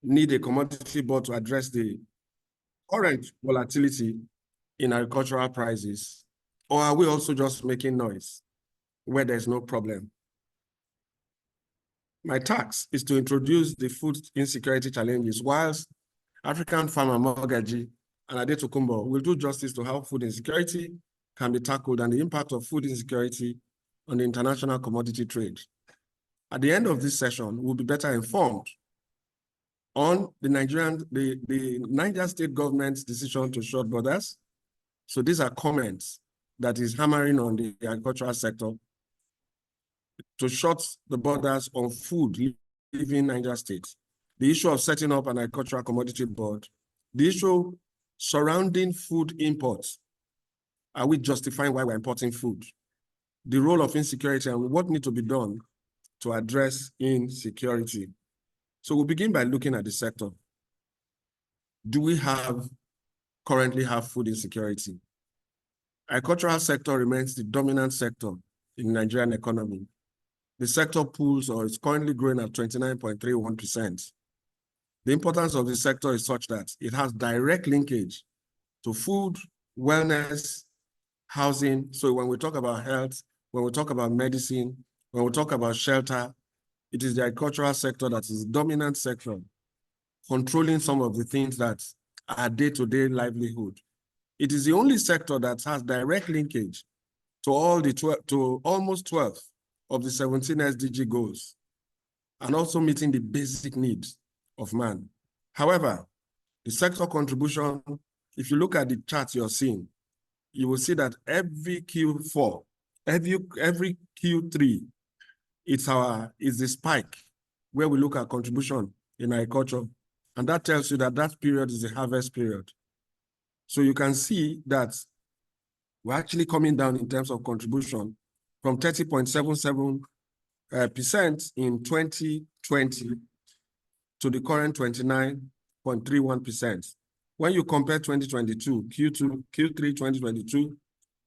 need a commodity board to address the current volatility in agricultural prices? Or are we also just making noise where there's no problem? My task is to introduce the food insecurity challenges, whilst African farmer Mogaji and Adetokunbo will do justice to how food insecurity can be tackled and the impact of food insecurity on the international commodity trade. At the end of this session, we'll be better informed on the Niger state government's decision to shut borders. So these are comments that is hammering on the agricultural sector to shut the borders on food leaving Niger State. The issue of setting up an agricultural commodity board, the issue surrounding food imports. Are we justifying why we're importing food? The role of insecurity and what needs to be done to address insecurity. So we'll begin by looking at the sector. Do we currently have food insecurity? Agricultural sector remains the dominant sector in the Nigerian economy. The sector pulls or is currently growing at 29.31%. The importance of the sector is such that it has direct linkage to food, wellness, housing. So when we talk about health, when we talk about medicine, when we talk about shelter, it is the agricultural sector that is the dominant sector, controlling some of the things that are day-to-day livelihood. It is the only sector that has direct linkage to almost 12 of the 17 SDG goals, and also meeting the basic needs of man. However, the sector contribution, if you look at the chart you're seeing, you will see that every Q4, every Q3, it's the spike where we look at contribution in agriculture, and that tells you that that period is the harvest period. So you can see that we're actually coming down in terms of contribution from 30.77% in 2020 to the current 29.31%. When you compare 2022, Q3 2022,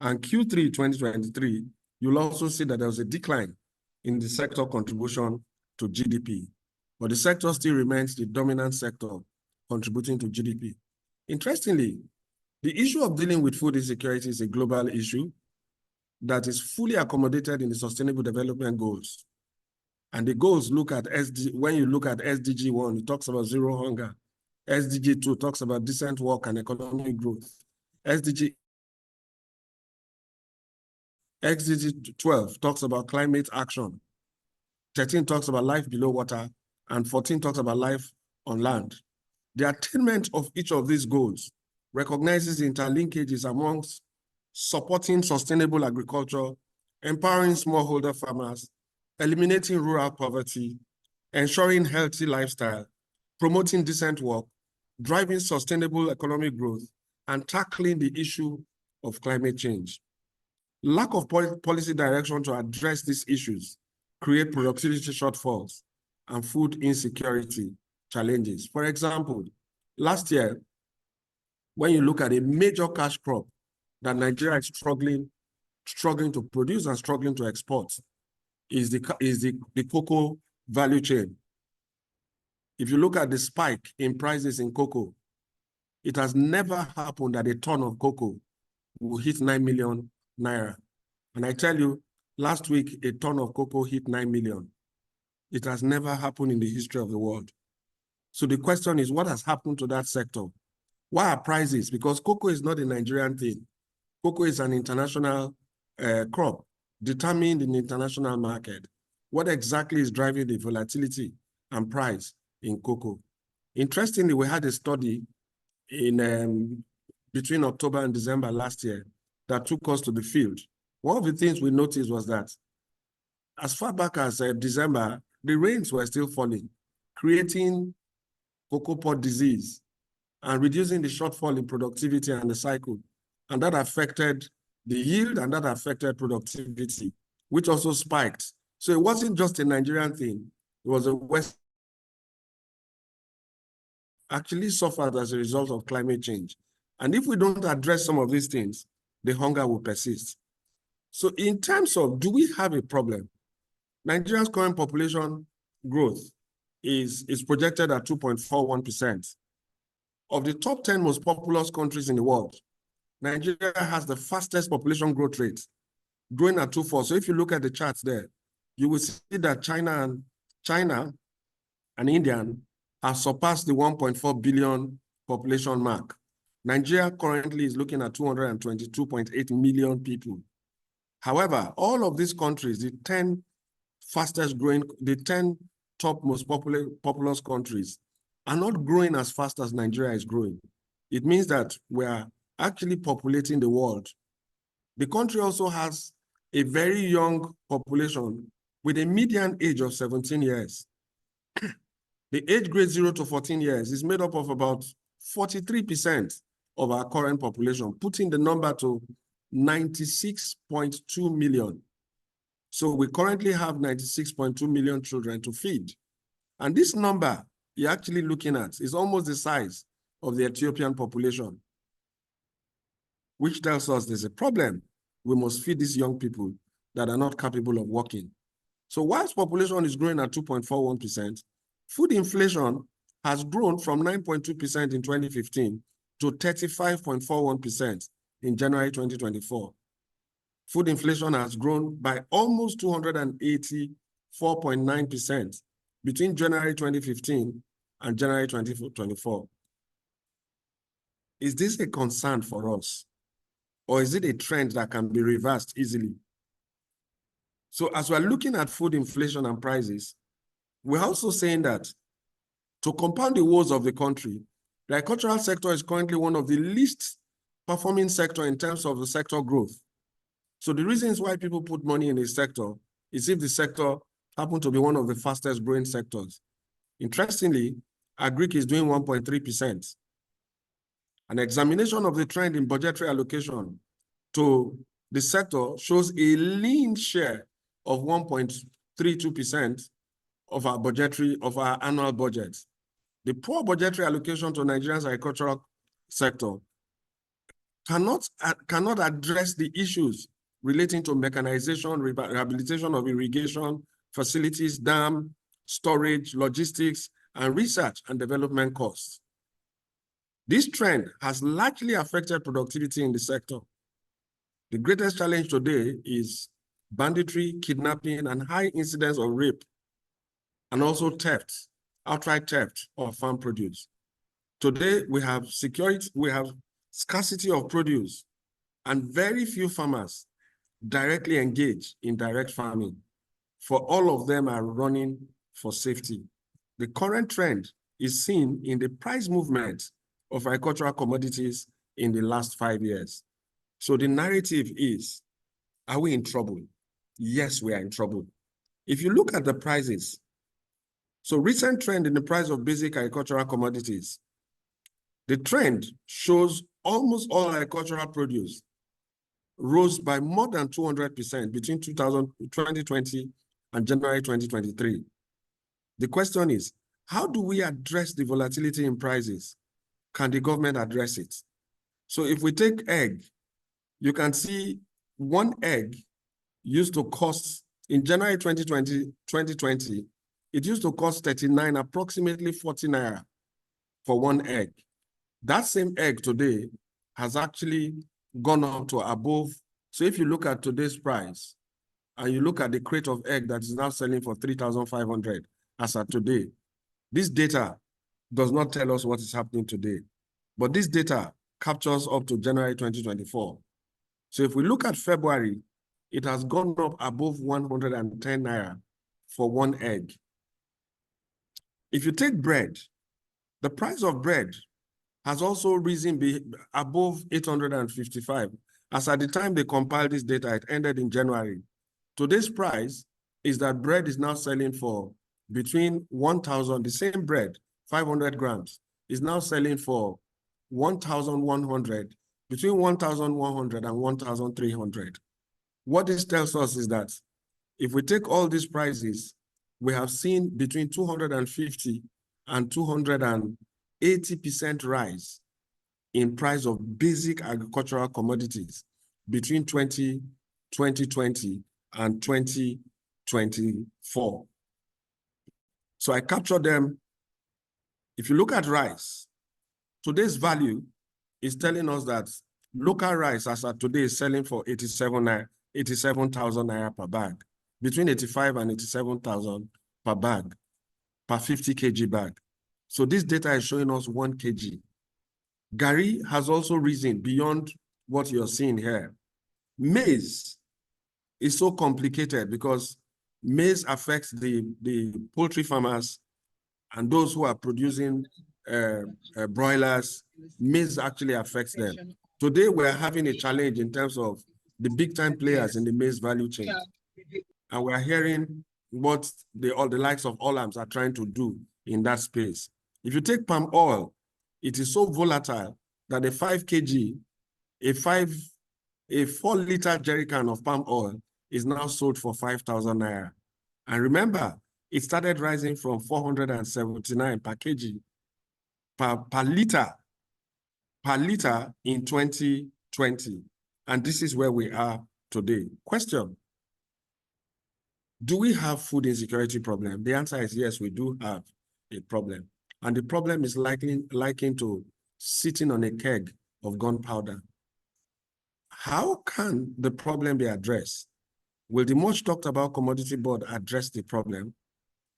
and Q3 2023, you'll also see that there was a decline in the sector contribution to GDP. But the sector still remains the dominant sector contributing to GDP. Interestingly, the issue of dealing with food insecurity is a global issue that is fully accommodated in the Sustainable Development Goals. And the goals look at when you look at SDG 1, it talks about zero hunger. SDG 2 talks about decent work and economic growth. SDG 12 talks about climate action. 13 talks about life below water, and 14 talks about life on land. The attainment of each of these goals recognizes the interlinkages amongst supporting sustainable agriculture, empowering smallholder farmers, eliminating rural poverty, ensuring healthy lifestyle, promoting decent work, driving sustainable economic growth, and tackling the issue of climate change. Lack of policy direction to address these issues create productivity shortfalls and food insecurity challenges. For example, last year, when you look at a major cash crop that Nigeria is struggling to produce and struggling to export, is the cocoa value chain. If you look at the spike in prices in cocoa, it has never happened that a ton of cocoa will hit 9 million naira. And I tell you, last week, a ton of cocoa hit 9 million. It has never happened in the history of the world. So the question is, what has happened to that sector? Why are prices? Because cocoa is not a Nigerian thing. Cocoa is an international crop determined in the international market. What exactly is driving the volatility and price in cocoa? Interestingly, we had a study in between October and December last year that took us to the field. One of the things we noticed was that as far back as December, the rains were still falling, creating cocoa pod disease and reducing the shortfall in productivity and the cycle. And that affected the yield and that affected productivity, which also spiked. So it wasn't just a Nigerian thing. It was a West actually suffered as a result of climate change. And if we don't address some of these things, the hunger will persist. So in terms of, do we have a problem? Nigeria's current population growth is projected at 2.41%. Of the top 10 most populous countries in the world, Nigeria has the fastest population growth rate, growing at 2.4. So if you look at the charts there, you will see that China and India have surpassed the 1.4 billion population mark. Nigeria currently is looking at 222.8 million people. However, all of these countries, the 10 fastest growing, the 10 top most populous countries, are not growing as fast as Nigeria is growing. It means that we are actually populating the world. The country also has a very young population with a median age of 17 years. The age grade 0 to 14 years is made up of about 43% of our current population, putting the number to 96.2 million. So we currently have 96.2 million children to feed. And this number you're actually looking at is almost the size of the Ethiopian population, which tells us there's a problem. We must feed these young people that are not capable of working. So whilst population is growing at 2.41%, food inflation has grown from 9.2% in 2015 to 35.41% in January 2024. Food inflation has grown by almost 284.9% between January 2015 and January 2024. Is this a concern for us? Or is it a trend that can be reversed easily? So as we're looking at food inflation and prices, we're also saying that to compound the woes of the country, the agricultural sector is currently one of the least performing sector in terms of the sector growth. So the reasons why people put money in the sector is if the sector happens to be one of the fastest growing sectors. Interestingly, agric is doing 1.3%. An examination of the trend in budgetary allocation to the sector shows a lean share of 1.32% of our annual budget. The poor budgetary allocation to Nigeria's agricultural sector cannot address the issues relating to mechanization, rehabilitation of irrigation facilities, dam, storage, logistics, and research and development costs. This trend has largely affected productivity in the sector. The greatest challenge today is banditry, kidnapping, and high incidence of rape, and also theft, outright theft of farm produce. Today, we have scarcity of produce, and very few farmers directly engage in direct farming. For all of them are running for safety. The current trend is seen in the price movement of agricultural commodities in the last 5 years. So the narrative is, are we in trouble? Yes, we are in trouble. If you look at the prices, so recent trend in the price of basic agricultural commodities, the trend shows almost all agricultural produce rose by more than 200% between 2020 and January 2023. The question is, how do we address the volatility in prices? Can the government address it? So if we take egg, you can see one egg used to cost, in January 2020, it used to cost 39, approximately 40 naira for one egg. That same egg today has actually gone up to above. So if you look at today's price, and you look at the crate of egg that is now selling for 3,500 as of today, this data does not tell us what is happening today. But this data captures up to January 2024. So if we look at February, it has gone up above 110 naira for one egg. If you take bread, the price of bread has also risen above 855. As at the time they compiled this data, it ended in January. Today's price is that bread is now selling for between 1,000, the same bread, 500 grams, is now selling for 1,100, between 1,100 and 1,300. What this tells us is that if we take all these prices, we have seen between 250 and 280% rise in price of basic agricultural commodities between 2020 and 2024. So I capture them. If you look at rice, today's value is telling us that local rice as of today is selling for 87,000 naira per bag, between 85 and 87,000 per bag, per 50 kg bag. So this data is showing us 1 kg. Gari has also risen beyond what you're seeing here. Maize is so complicated because maize affects the poultry farmers and those who are producing broilers. Maize actually affects them. Today, we're having a challenge in terms of the big time players in the maize value chain. And we're hearing what all the likes of Olams are trying to do in that space. If you take palm oil, it is so volatile that a 5 kg, a 4-liter jerry can of palm oil is now sold for 5,000 naira. And remember, it started rising from 479 per kg per liter in 2020. And this is where we are today. Question: do we have food insecurity problem? The answer is yes, we do have a problem. And the problem is likened to sitting on a keg of gunpowder. How can the problem be addressed? Will the much talked about commodity board address the problem?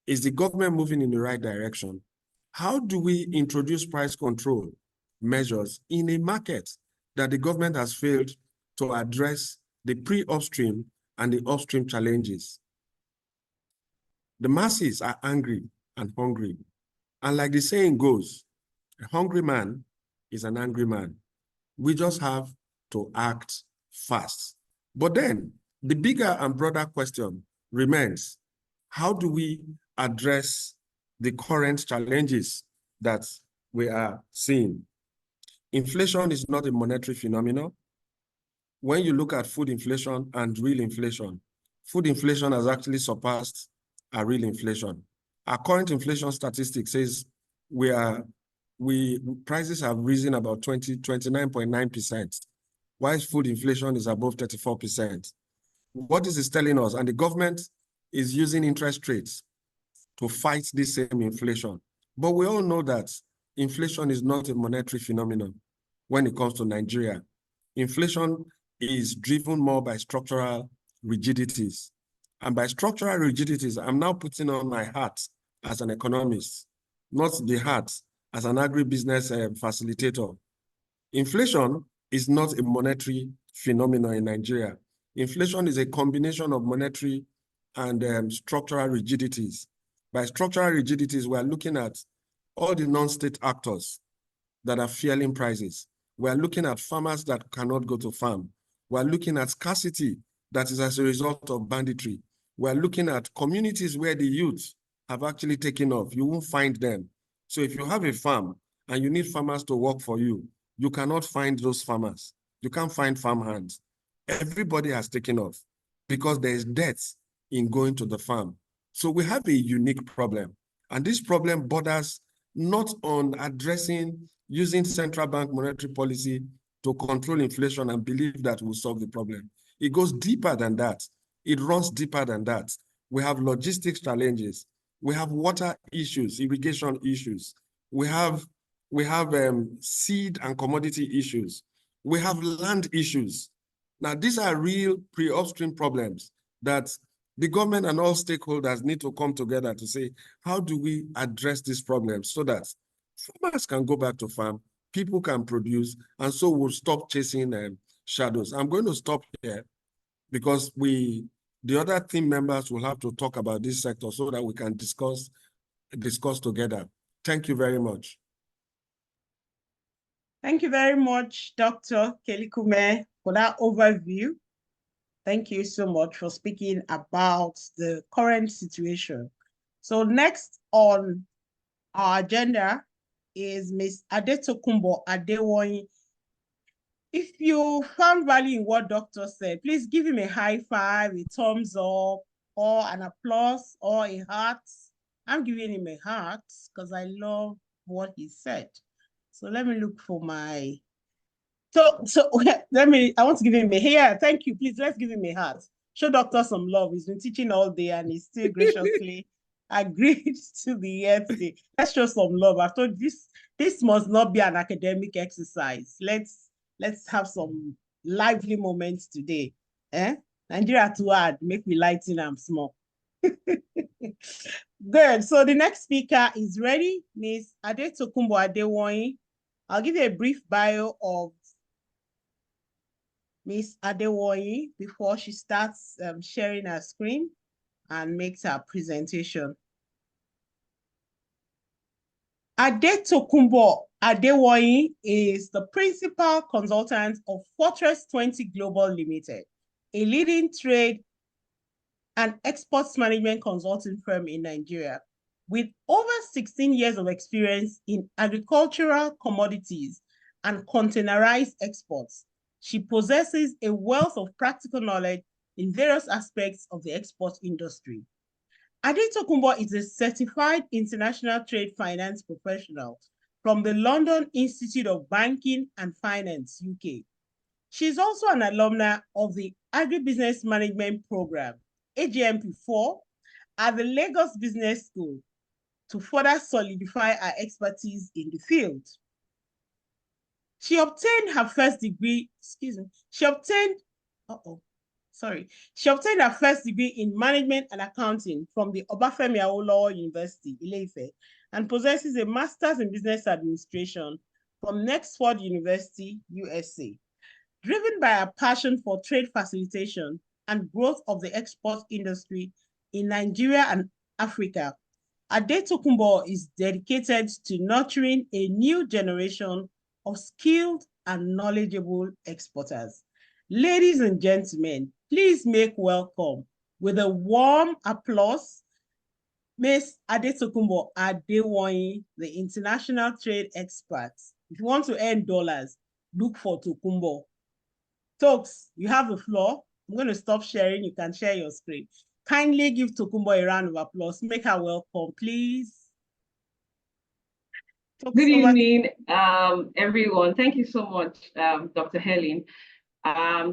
Is the government moving in the right direction? How do we introduce price control measures in a market that the government has failed to address the pre-upstream and the upstream challenges? The masses are angry and hungry. And like the saying goes, a hungry man is an angry man. We just have to act fast. But then the bigger and broader question remains, how do we address the current challenges that we are seeing? Inflation is not a monetary phenomenon. When you look at food inflation and real inflation, food inflation has actually surpassed our real inflation. Our current inflation statistic says prices have risen about 29.9%, while food inflation is above 34%. What is this telling us? And the government is using interest rates to fight this same inflation. But we all know that inflation is not a monetary phenomenon when it comes to Nigeria. Inflation is driven more by structural rigidities. And by structural rigidities, I'm now putting on my hat as an economist, not the hat as an agribusiness facilitator. Inflation is not a monetary phenomenon in Nigeria. Inflation is a combination of monetary and structural rigidities. By structural rigidities, we're looking at all the non-state actors that are fueling prices. We're looking at farmers that cannot go to farm. We're looking at scarcity that is as a result of banditry. We're looking at communities where the youth have actually taken off. You won't find them. So if you have a farm and you need farmers to work for you, you cannot find those farmers. You can't find farm hands. Everybody has taken off because there is debt in going to the farm. So we have a unique problem. And this problem borders not on addressing using central bank monetary policy to control inflation and believe that will solve the problem. It goes deeper than that. It runs deeper than that. We have logistics challenges. We have water issues, irrigation issues. We have seed and commodity issues. We have land issues. Now, these are real pre-upstream problems that the government and all stakeholders need to come together to say, how do we address these problems so that farmers can go back to farm, people can produce, and so we'll stop chasing shadows. I'm going to stop here because the other team members will have to talk about this sector so that we can discuss together. Thank you very much. Thank you very much, Dr. Kelikume, for that overview. Thank you so much for speaking about the current situation. So next on our agenda is Ms. Adetokunbo Adewoyin. If you found value in what Doctor said, please give him a high five, a thumbs up, or an applause, or a heart. I'm giving him a heart because I love what he said. So let me look for my... So I want to give him a here. Thank you. Please, let's give him a heart. Show Doctor some love. He's been teaching all day and he's still graciously agreed to the Year Day. Let's show some love. I thought this must not be an academic exercise. Let's have some lively moments today. Nigeria too hard, make me lighten and small. Good. So the next speaker is ready, Miss Adetokunbo Adewoyin. I'll give you a brief bio of Miss Adewoyin before she starts sharing her screen and makes her presentation. Adetokunbo Adewoyin is the principal consultant of Fortress 20 Global Limited, a leading trade and exports management consulting firm in Nigeria. With over 16 years of experience in agricultural commodities and containerized exports, she possesses a wealth of practical knowledge in various aspects of the export industry. Adetokunbo is a certified international trade finance professional from the London Institute of Banking and Finance, UK. She is also an alumna of the Agribusiness Management Program, AGMP 4, at the Lagos Business School to further solidify her expertise in the field. She obtained her first degree, she obtained her first degree in management and accounting from the Obafemi Awolowo University, Ile-Ife, and possesses a master's in business administration from Oxford University, USA. Driven by a passion for trade facilitation and growth of the export industry in Nigeria and Africa, Adetokunbo is dedicated to nurturing a new generation of skilled and knowledgeable exporters. Ladies and gentlemen, please make welcome with a warm applause, Ms. Adetokunbo Adewoyin, the international trade expert. If you want to earn dollars, look for Tokunbo. Folks, you have the floor. I'm going to stop sharing. You can share your screen. Kindly give Tokunbo a round of applause. Make her welcome, please. Good evening, everyone. Thank you so much, Dr. Helen.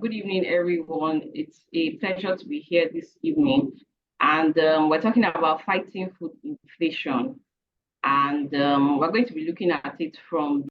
Good evening, everyone. It's a pleasure to be here this evening. And we're talking about fighting food inflation. And we're going to be looking at it from